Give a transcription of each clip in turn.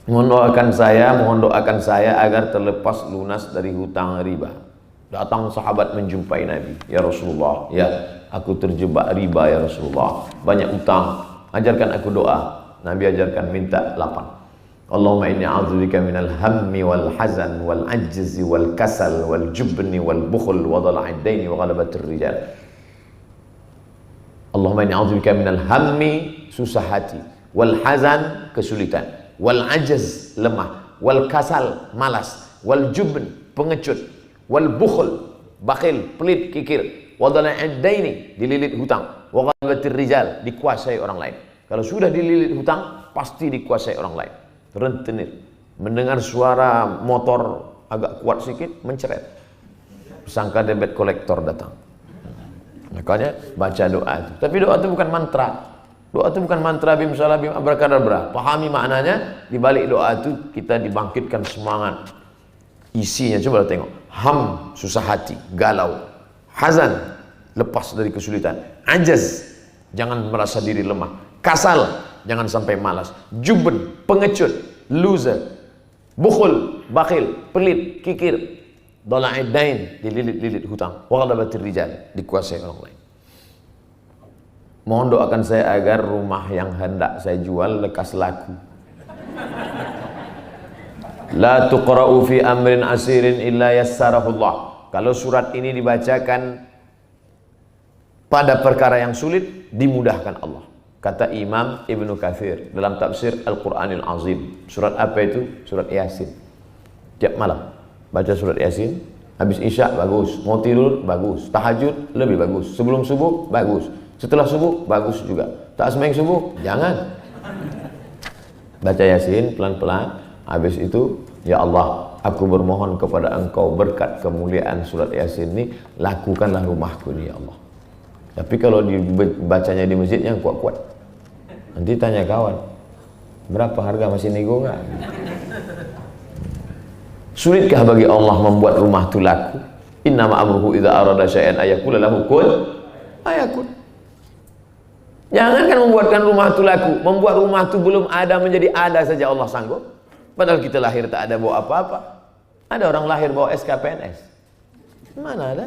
mohon doakan saya agar terlepas lunas dari hutang riba. Datang sahabat menjumpai Nabi, ya Rasulullah, ya aku terjebak riba ya Rasulullah, banyak hutang, ajarkan aku doa. Nabi ajarkan minta 8. Allahumma inni a'udzubika minal hammi wal hazan wal ajzi wal kasal wal jubni wal bukhl wa dhala'id daini wa ghalabatir rijal. Allahumma inni a'udzubika minal hammi, susah hati, wal hazan, kesulitan, wal ajz, lemah, wal kasal, malas, wal jubn, pengecut, wal bukhl, bakhil, pelit, kikir, wa dhala'id daini, dililit hutang, wa ghalabatir rijal, dikuasai orang lain. Kalau sudah dililit hutang, pasti dikuasai orang lain. Rentenir, mendengar suara motor agak kuat sedikit, menceret, sangka debit kolektor datang. Makanya baca doa itu. Tapi doa itu bukan mantra. Doa itu bukan mantra bim salah bim abrakadabra. Pahami maknanya. Di balik doa itu kita dibangkitkan semangat. Isinya coba tengok. Ham, susah hati, galau. Hazan, lepas dari kesulitan. Ajaz, jangan merasa diri lemah. Kasal, jangan sampai malas. Juben, pengecut, loser. Bukhul, bakhil, pelit, kikir. Dhala'id dain, dililit-lilit hutang. Wa ghalabatir rijal, dikuasai orang lain. Mohon doakan saya agar rumah yang hendak saya jual lekas laku. La tuqra'u fi amrin asirin illa yassarahullah. Kalau surat ini dibacakan pada perkara yang sulit, dimudahkan Allah. Kata Imam Ibnu Katsir dalam tafsir Al-Qur'anil Azim. Surat apa itu? Surat Yasin. Tiap malam baca surat Yasin. Habis isya bagus, mau tidur bagus, tahajud lebih bagus, sebelum subuh bagus, setelah subuh bagus juga. Tak sembahyang subuh jangan. Baca Yasin pelan-pelan. Habis itu, ya Allah, aku bermohon kepada Engkau berkat kemuliaan surat Yasin ini, lakukanlah rumahku ini ya Allah. Tapi kalau dibacanya di masjid yang kuat-kuat, nanti tanya kawan, berapa harga, masih nego nggak? Sulitkah bagi Allah membuat rumah itu laku? Innama amruhu idza arada syai'an ayaqula lahu kun fayakun. Jangan kan membuatkan rumah itu laku, membuat rumah itu belum ada menjadi ada saja Allah sanggup. Padahal kita lahir tak ada bawa apa-apa. Ada orang lahir bawa SKPNS. Mana ada?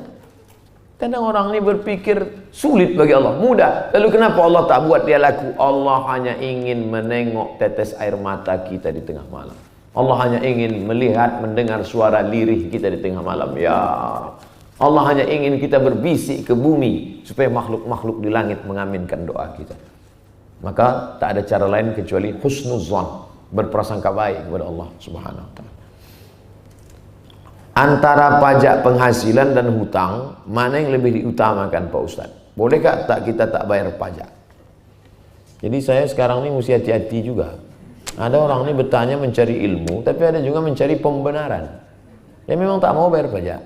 Kadang orang ini berpikir sulit bagi Allah, mudah. Lalu kenapa Allah tak buat dia laku? Allah hanya ingin menengok tetes air mata kita di tengah malam. Allah hanya ingin melihat, mendengar suara lirih kita di tengah malam. Ya, Allah hanya ingin kita berbisik ke bumi supaya makhluk-makhluk di langit mengaminkan doa kita. Maka tak ada cara lain kecuali husnuzan, berprasangka baik kepada Allah Subhanahu wa taala. Antara pajak penghasilan dan hutang, mana yang lebih diutamakan Pak Ustadz? Bolehkah kita tak bayar pajak? Jadi saya sekarang ini mesti hati-hati juga. Ada orang ini bertanya mencari ilmu, tapi ada juga mencari pembenaran. Dia memang tak mau bayar pajak.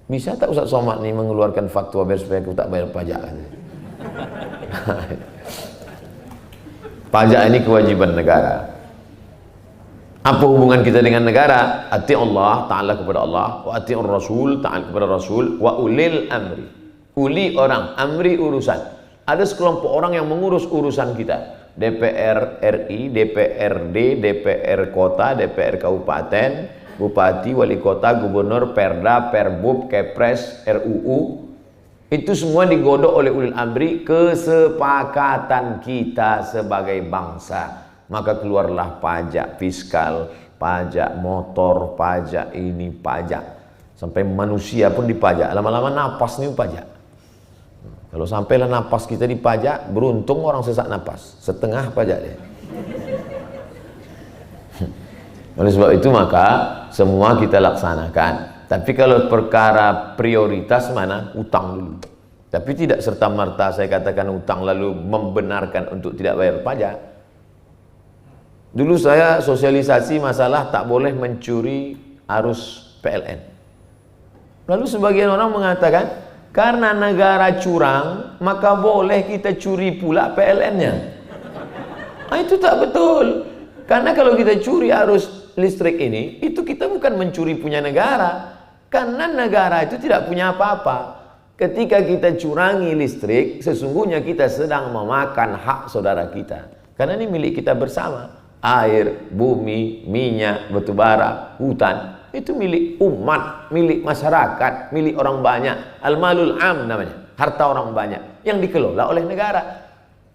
Bisa tak Ustadz Somad nih mengeluarkan fatwa biar supaya aku tak bayar pajak? Pajak ini kewajiban negara. Apa hubungan kita dengan negara? Ati Allah, ta'ala kepada Allah, wa ati'ur Rasul, ta'ala kepada Rasul, wa ulil amri. Uli orang, amri urusan. Ada sekelompok orang yang mengurus urusan kita. DPR RI, DPRD, DPR kota, DPR kabupaten, bupati, wali kota, gubernur, perda, perbub, kepres, RUU. Itu semua digodok oleh ulil amri, kesepakatan kita sebagai bangsa. Maka keluarlah pajak fiskal, pajak motor, pajak ini, pajak. Sampai manusia pun dipajak. Lama-lama napas nih pajak. Kalau sampailah napas kita dipajak, beruntung orang sesak napas. Setengah pajak dia. Oleh sebab itu maka semua kita laksanakan. Tapi kalau perkara prioritas mana? Utang dulu. Tapi tidak serta-merta saya katakan utang lalu membenarkan untuk tidak bayar pajak. Dulu saya sosialisasi masalah tak boleh mencuri arus PLN. Lalu sebagian orang mengatakan, karena negara curang, maka boleh kita curi pula PLN-nya. Nah, itu tak betul. Karena kalau kita curi arus listrik ini, itu kita bukan mencuri punya negara. Karena negara itu tidak punya apa-apa. Ketika kita curangi listrik, sesungguhnya kita sedang memakan hak saudara kita. Karena ini milik kita bersama. air, bumi, minyak, batu bara, hutan, itu milik umat, milik masyarakat, milik orang banyak. Al-malul am namanya, harta orang banyak yang dikelola oleh negara.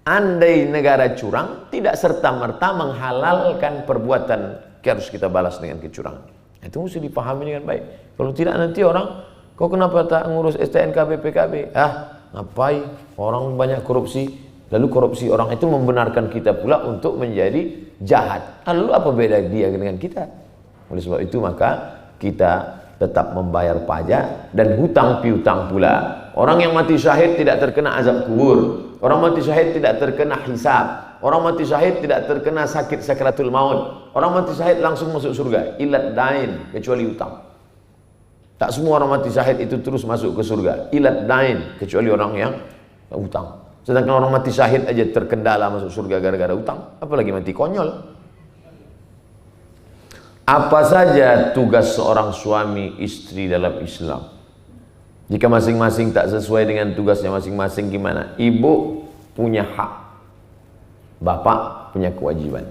Andai negara curang, tidak serta-merta menghalalkan perbuatan harus kita balas dengan kecurangan. Itu mesti dipahami dengan baik. Kalau tidak nanti orang, kau kenapa tak ngurus STNK BPKB? Ngapain? Orang banyak korupsi. Lalu korupsi orang itu membenarkan kita pula untuk menjadi jahat. Lalu apa beda dia dengan kita? Oleh sebab itu maka kita tetap membayar pajak dan hutang piutang pula. Orang yang mati syahid tidak terkena azab kubur. Orang mati syahid tidak terkena hisab. Orang mati syahid tidak terkena sakit sakratul maut. Orang mati syahid langsung masuk surga. Ilat dain, kecuali hutang. Tak semua orang mati syahid itu terus masuk ke surga. Ilat dain, kecuali orang yang hutang. Sedangkan orang mati syahid aja terkendala masuk surga gara-gara hutang. Apalagi mati konyol. Apa saja tugas seorang suami istri dalam Islam? Jika masing-masing tak sesuai dengan tugasnya masing-masing gimana? Ibu punya hak, bapak punya kewajiban.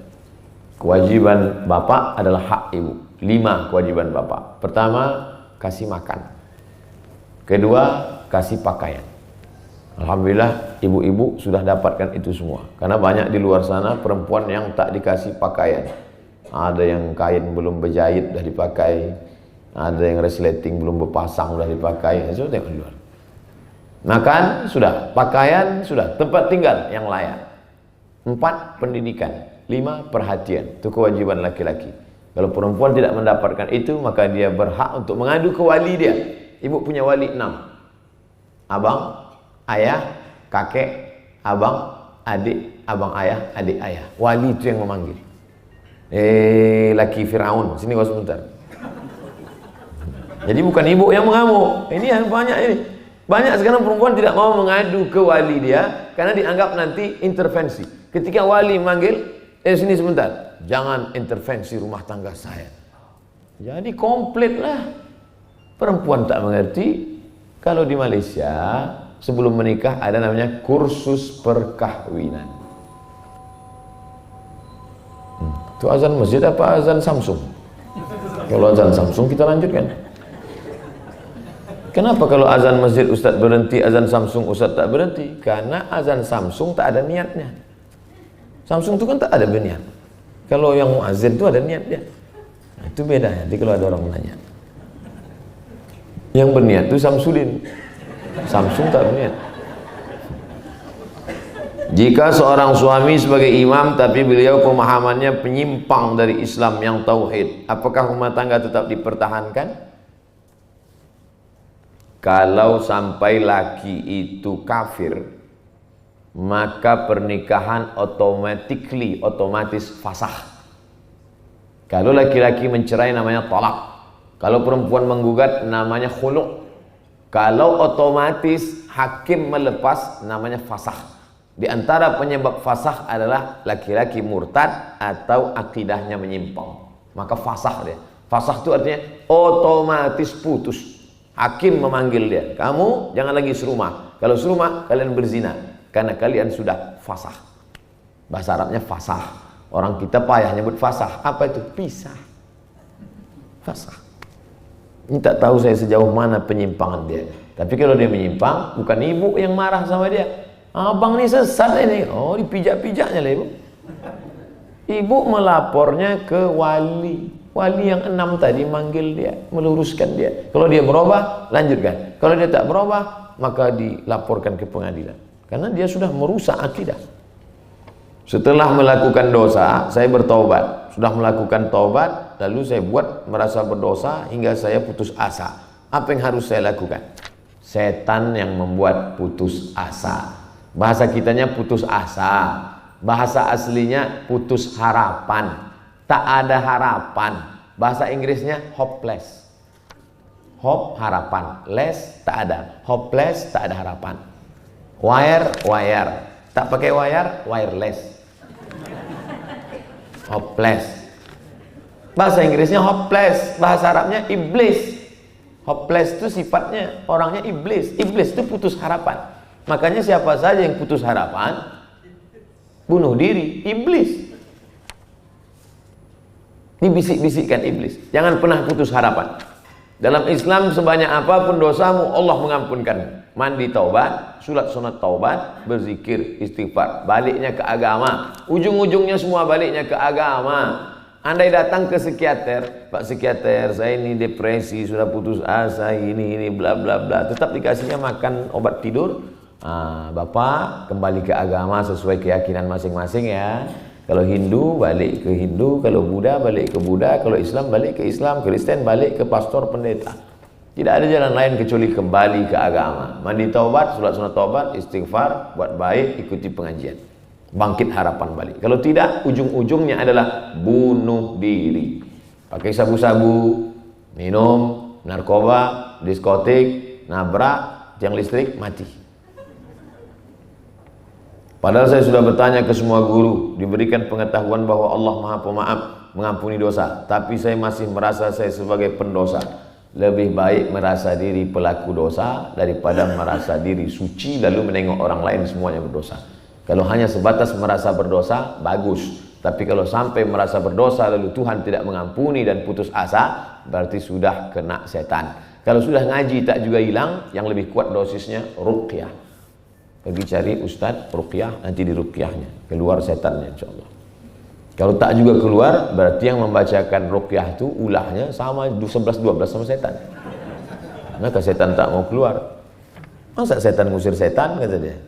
Kewajiban bapak adalah hak ibu. 5 kewajiban bapak. Pertama, kasih makan. Kedua, kasih pakaian. Alhamdulillah ibu-ibu sudah dapatkan itu semua. Karena banyak di luar sana perempuan yang tak dikasih pakaian. Ada yang kain belum berjahit dah dipakai, ada yang resleting belum berpasang sudah dipakai. Itu tengok di luar. Makan sudah, pakaian sudah, tempat tinggal yang layak. 4 pendidikan, 5 perhatian. Itu kewajiban laki-laki. Kalau perempuan tidak mendapatkan itu, maka dia berhak untuk mengadu ke wali dia. Ibu punya wali 6. Abang, ayah, kakek, abang, adik, abang ayah, adik ayah. Wali itu yang memanggil. Laki Firaun, sini kau sebentar. Jadi bukan ibu yang mengamuk. Ini yang banyak ini. Banyak sekarang perempuan tidak mau mengadu ke wali dia karena dianggap nanti intervensi. Ketika wali manggil, sini sebentar. Jangan intervensi rumah tangga saya. Jadi komplit lah. Perempuan tak mengerti. Kalau di Malaysia sebelum menikah ada namanya kursus perkahwinan. Itu azan masjid apa azan Samsung? Kalau azan Samsung kita lanjutkan. Kenapa kalau azan masjid Ustaz berhenti, azan Samsung Ustaz tak berhenti? Karena azan Samsung tak ada niatnya. Samsung itu kan tak ada berniat. Kalau yang muazzin itu ada niat dia. Nah, itu beda ya. Jadi kalau ada orang menanya, yang berniat itu Samsudin. Samsung tak berniat. Jika seorang suami sebagai imam tapi beliau pemahamannya penyimpang dari Islam yang tauhid, apakah rumah tangga tetap dipertahankan? Kalau sampai laki itu kafir, maka pernikahan otomatis fasah. Kalau laki-laki mencerai namanya talak. Kalau perempuan menggugat namanya khulu'. Kalau otomatis hakim melepas namanya fasah. Di antara penyebab fasah adalah laki-laki murtad atau akidahnya menyimpang. Maka fasah dia. Fasah itu artinya otomatis putus. Hakim memanggil dia, kamu jangan lagi serumah. Kalau serumah kalian berzina karena kalian sudah fasah. Bahasa Arabnya fasah. Orang kita payah nyebut fasah. Apa itu? Pisah. Fasah. Ini tak tahu saya sejauh mana penyimpangan dia. Tapi kalau dia menyimpang, bukan ibu yang marah sama dia. Abang ini sesat ini. Oh, dipijak-pijaknya lah ibu. Ibu melapornya ke wali. Wali yang 6 tadi manggil dia, meluruskan dia. Kalau dia berubah, lanjutkan. Kalau dia tak berubah, maka dilaporkan ke pengadilan. Karena dia sudah merusak akidah. Setelah melakukan dosa, saya bertaubat. Sudah melakukan taubat, lalu saya buat merasa berdosa hingga saya putus asa. Apa yang harus saya lakukan? Setan yang membuat putus asa. Bahasa kitanya putus asa. Bahasa aslinya putus harapan. Tak ada harapan. Bahasa Inggrisnya hopeless. Hope harapan, less tak ada. Hopeless tak ada harapan. Wire. Tak pakai wire, wireless. Hopeless. Bahasa Inggrisnya hopeless. Bahasa Arabnya iblis. Hopeless itu sifatnya orangnya iblis. Iblis itu putus harapan. Makanya siapa saja yang putus harapan bunuh diri, iblis. Dibisik-bisikkan iblis. Jangan pernah putus harapan. Dalam Islam sebanyak apapun dosamu, Allah mengampunkan. Mandi taubat, sulat sunat taubat, berzikir, istighfar. Baliknya ke agama. Ujung-ujungnya semua baliknya ke agama. Andai datang ke psikiater, Pak psikiater, saya ini depresi, sudah putus asa, ini bla bla bla, tetap dikasihnya makan obat tidur. Bapak kembali ke agama sesuai keyakinan masing-masing ya. Kalau Hindu balik ke Hindu, kalau Buddha balik ke Buddha, kalau Islam balik ke Islam, Kristen balik ke pastor pendeta. Tidak ada jalan lain kecuali kembali ke agama. Mandi taubat, sulat sunat taubat, istighfar, buat baik, ikuti pengajian. Bangkit harapan balik. Kalau tidak, ujung-ujungnya adalah bunuh diri. Pakai sabu-sabu, minum, narkoba, diskotik, nabrak, tiang listrik, mati. Padahal saya sudah bertanya ke semua guru, diberikan pengetahuan bahwa Allah Maha Pemaaf, mengampuni dosa, tapi saya masih merasa saya sebagai pendosa. Lebih baik merasa diri pelaku dosa daripada merasa diri suci lalu menengok orang lain semuanya berdosa. Kalau hanya sebatas merasa berdosa, bagus. Tapi kalau sampai merasa berdosa lalu Tuhan tidak mengampuni dan putus asa, berarti sudah kena setan. Kalau sudah ngaji tak juga hilang, yang lebih kuat dosisnya ruqyah. Pergi cari ustadz ruqyah, nanti di ruqyahnya keluar setannya insyaallah. Kalau tak juga keluar, berarti yang membacakan ruqyah itu ulahnya sama 11-12 sama setan. Maka setan tak mau keluar. Masa setan ngusir setan, kata dia.